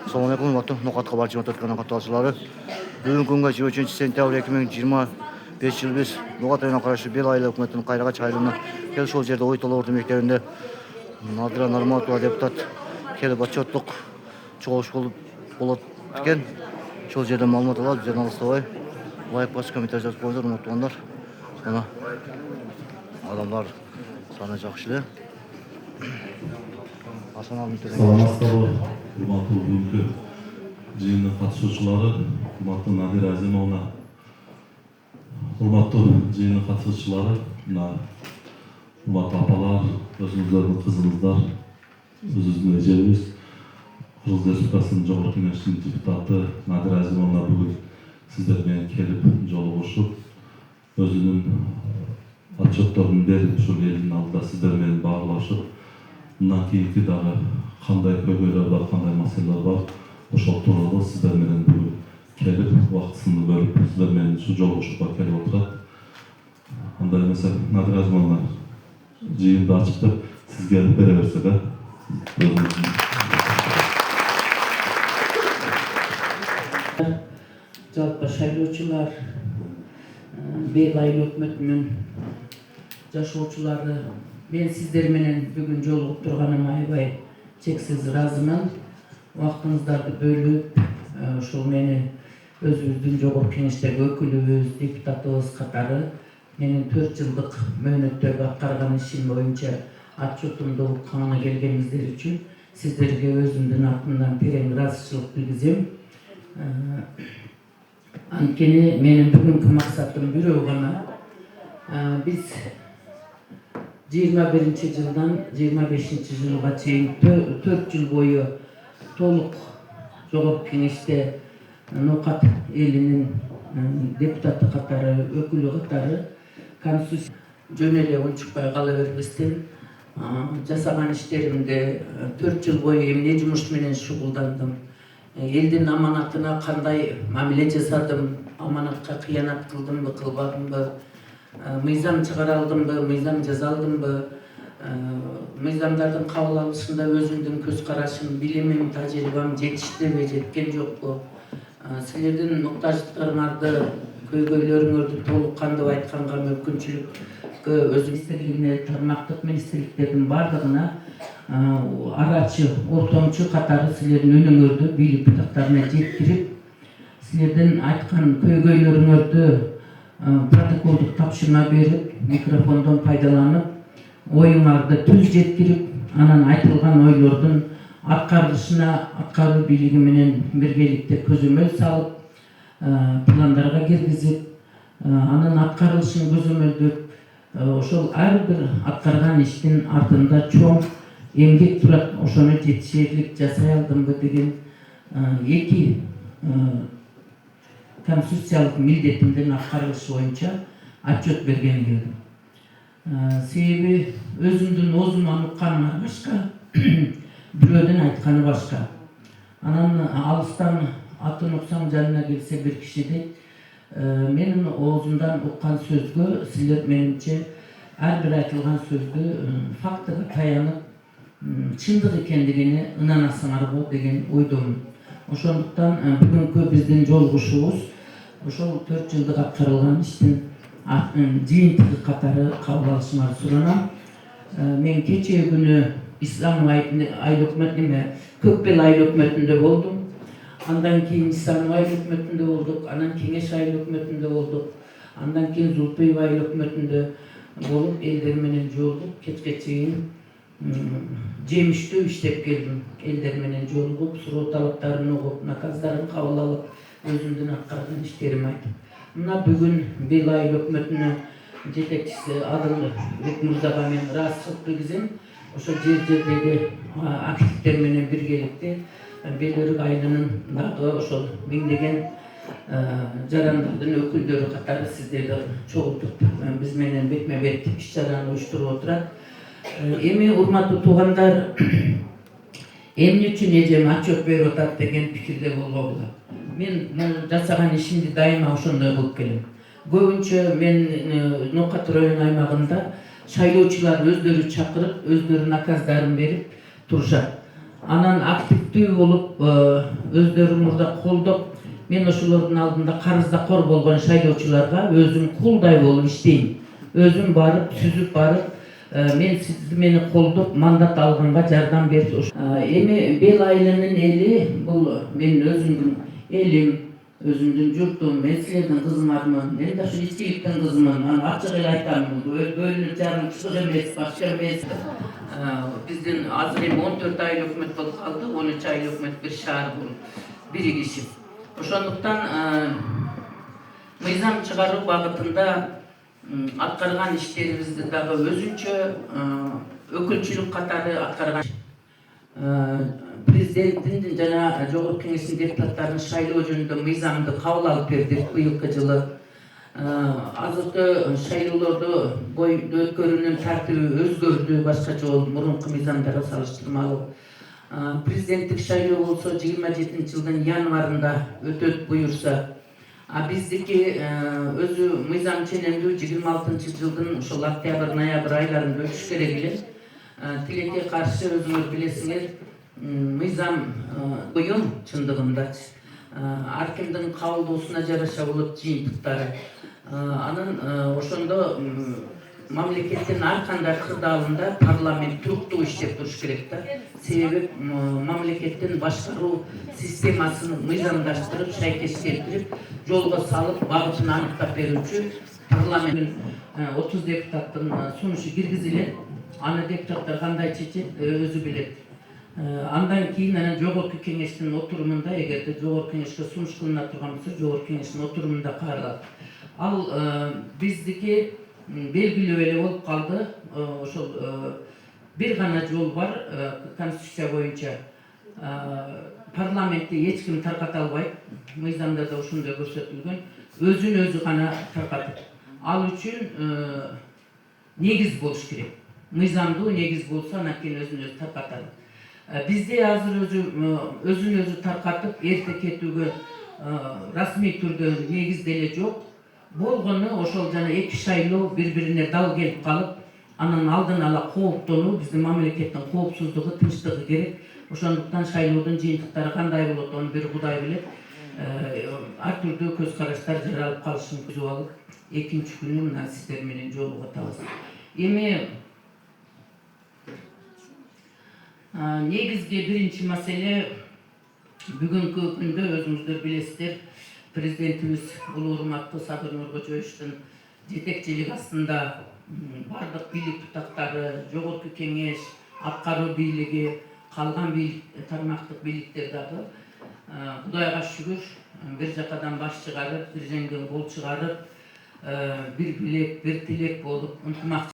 Assalamualaikum warahmatullahi wabarakatuh. Kabar Cuma Tutkan katılışçıları. Bugün күнгө 23 сентябрь 2025 yıl biz Nogat ayına karşı bir aylık hükümetin kayrağa çayılığına kelip şol жерде ой толуу мектебинде Надира Нарматова депутат келип отчеттук чогулуш болот экен. Шол жерде маалымат алат, бизден алыстабай. Лайк басып комментарий жазып коюңуздар, урматтуулар. Мына адамдар саны жакшы эле. Саламатсызбы, урматтуу бүгүнкү жыйындын катышуучулары, урматтуу Надира Азимовна, урматтуу жыйындын катышуучулары, мына урматтуу апалар, өзүңүздөрдүн кызыңыздар, өзүбүздүн эжебиз, Кыргыз Республикасынын Жогорку Кеңешинин депутаты Надира Азимовна бүгүн сиздер менен келип жолугушуп, өзүнүн отчетторун берип, ушул элдин алдында сиздер менен баарлашып, мындан кийинки дагы кандай көйгөйлөр бар, кандай маселелер бар, ошол тууралуу сиздер менен бүгүн келип, убактысын бөлүп, сиздер менен ушу жолугушууга келип отурат. Андай эмесе, Надира Азимовна жыйынды ачып, сизге бере берсе да. Жалпы шайлоочулар, Бейлай өкмөтүнүн жашоочулары, мен сиздер менен бүгүн жолугуп турганыма аябай чексиз ыраазымын. Убактыңыздарды бөлүп, ушул мени өзүбүздүн Жогорку Кеңештеги өкүлүбүз, депутатыбыз катары менин 4 жылдык мөөнөттөгү аткарган ишим боюнча отчетумду укканга келгениңиздер үчүн сиздерге өзүмдүн атымдан терең ыраазычылык билгизем. Анткени менин бүгүнкү максатым бирөө гана. Биз 21 жылдан 25 жылга чейин 4 жыл бою толук Жогорку Кеңеште Нокат элинин депутаты катары, өкүлү катары Конституция жөн эле унчукпай кала бербестен жасаган иштеримде 4 жыл бою эмне жумуш менен шугулдандым. Элдин аманатына кандай мамиле жасадым, аманатка кыянат кылдымбы, кылбадымбы, мыйзам чыгара алдымбы, мыйзам жаза алдымбы, мыйзамдардын кабыл алышында өзүмдүн көз карашым, билимим, тажрыйбам жетиштиби, жеткен жокпу, силердин муктаждыктарыңарды, көйгөйлөрүңөрдү толук кандып айтканга мүмкүнчүлүккө өзүм министрлигине, тармактык министрликтердин бардыгына арачы, ортомчу катары силердин үнүңөрдү бийлик бутактарына жеткирип, силердин айткан көйгөйлөрүңөрдү протоколдук тапшырма берип, микрофондон пайдаланып, оюңарды түз жеткирип, анан айтылган ойлордун аткарылышына аткаруу бийлиги менен биргеликте көзөмөл салып, пландарга киргизип, анын аткарылышын көзөмөлдөп, ошол ар бир аткарган иштин артында чоң эмгек турат, ошону жетишерлик жасай алдымбы деген эки конституциялык милдетимдин аткарылышы боюнча отчет бергени келдим. Себеби өзүмдүн оозуман укканым башка, бирөөдүн айтканы башка. Анан алыстан атын уксам жанына келсе бир киши дейт, менин оозумдан уккан сөзгө силер менимче ар бир айтылган сөздү фактыга таянып, чындык экендигине ынанасыңарбы деген ойдомун. Ошондуктан бүгүнкү биздин жолугушуубуз ошол 4 жылдык аткарылган иштин жыйынтыгы катары кабыл алышыңарды суранам. Мен кечээ күнү Ислам айыл өкмөтүнө, Көкбел айыл өкмөтүндө болдум. Андан кийин Ислам айыл өкмөтүндө болдук, анан Кеңеш айыл өкмөтүндө болдук. Андан кийин Зулпуев айыл өкмөтүндө болуп, элдер менен жолугуп, кечке чейин жемиштүү иштеп келдим. Элдер менен жолугуп, суроо талаптарын угуп, наказдарын кабыл алып, өзүмдүн аткарган иштеримди айтып. Мына бүгүн Бел айыл өкмөтүнүн жетекчиси Адыл Бекмырзага мен ыраазычылык билгизем. Ошо жердеги активдер менен биргеликте Бел айылынын дагы ошол миңдеген жарандардын өкүлдөрү катары сиздерди чогултуп, биз менен бетме бет иш чараны уюштуруп отурат. Эми урматтуу туугандар, эмне үчүн эжем отчет берип атат деген пикирде болгола. Мен жасаган ишимди дайыма ошондой кылып келем. Көбүнчө мен Нокат район аймагында шайлоочулар өздөрү чакырып, өздөрү наказдарын берип турушат. анан активдүү болуп өздөрү мурда колдоп, мен ошолордун алдында карыздакор болгон шайлоочуларга өзүм кулдай болуп иштейм. Өзүм барып, сүзүп барып, мен сизди мени колдоп мандат алганга жардам берди. Эми Бел айылынын эли бул менин өзүмдүн элим, өзүмдүн журтум, мен силердин кызыңармын, мен да ушу ичкиликтин кызымын. Аны ачык эле айтам, бөлүнүп жарымчылык эмес, башка эмес. Биздин азыр эми 14 айлык өкмөт болуп калды, 13 айлык өкмөт бир шаар болуп биригишип. Ошондуктан мыйзам чыгаруу багытында аткарган иштерибизди дагы өзүнчө өкүлчүлүк катары аткарган. Президенттин жана Жогорку Кеңештин депутаттарын шайлоо жөнүндө мыйзамды кабыл алып бердик быйылкы жылы. Азыркы шайлоолорду өткөрүүнүн тартиби өзгөрдү, башкача болду мурунку мыйзамдарга салыштырмалуу. Президенттик шайлоо болсо 27 жылдын январында өтөт буюрса, биздики өзү мыйзам ченемдүү 26 жылдын ошол октябрь, ноябрь айларында өтүш керек эле. Тилекке каршы өзүңөр билесиңер, мыйзам уюм чындыгындачы. Ар кимдин кабылдоосуна жараша болот жыйынтыктары. Анан ошондо мамлекеттин ар кандай кырдаалында парламент туруктуу иштеп туруш керек да. Себеби мамлекеттин башкаруу системасын мыйзамдаштырып, шайкеш келтирип, жолго салып, багытын аныктап берүүчү парламент 30 депутаттын сунушу киргизилет. Аны депутаттар кандай чечет өзү билет. Андан кийин анан Жогорку Кеңештин отурумунда, эгерде Жогорку Кеңешке сунуш кылына турган болсо, Жогорку Кеңештин отурумунда каралат. Ал биздики белгилүү эле болуп калды. Ошол бир гана жол бар конституция боюнча. Парламентти эч ким тарката албайт. Мыйзамда да ошондой көрсөтүлгөн. Өзүн өзү гана таркатат. Ал үчүн негиз болуш керек. Мыйзамдуу негиз болсо, анан кийин өзүн өзү таркатат. Бизде азыр өзүн өзү таркатып эрте кетүүгө расмий түрдө негиз деле жок. Болгону ошол жана эки шайлоо бири-бирине дал келип калып, анан алдын ала кооптонуу, биздин мамлекеттин коопсуздугу, тынчтыгы керек. Ошондуктан шайлоодун жыйынтыктары кандай болот, аны бир Кудай билет. Ар түрдүү көз караштар жаралып калышын күзүп алып, экинчи күнү мына сиздер менен жолугатабыз. Эми негизги биринчи маселе бүгүнкү күндө өзүңүздөр билесиздер, президентибиз улуу урматтуу Садыр Нуркожоевичтин жетекчилиги астында бардык бийлик бутактары, Жогорку Кеңеш, аткаруу бийлиги, калган тармактык бийликтер дагы Кудайга шүгүр бир жакадан баш чыгарып, бир жеңден кол чыгарып, бир билек, бир тилек болуп ынтымак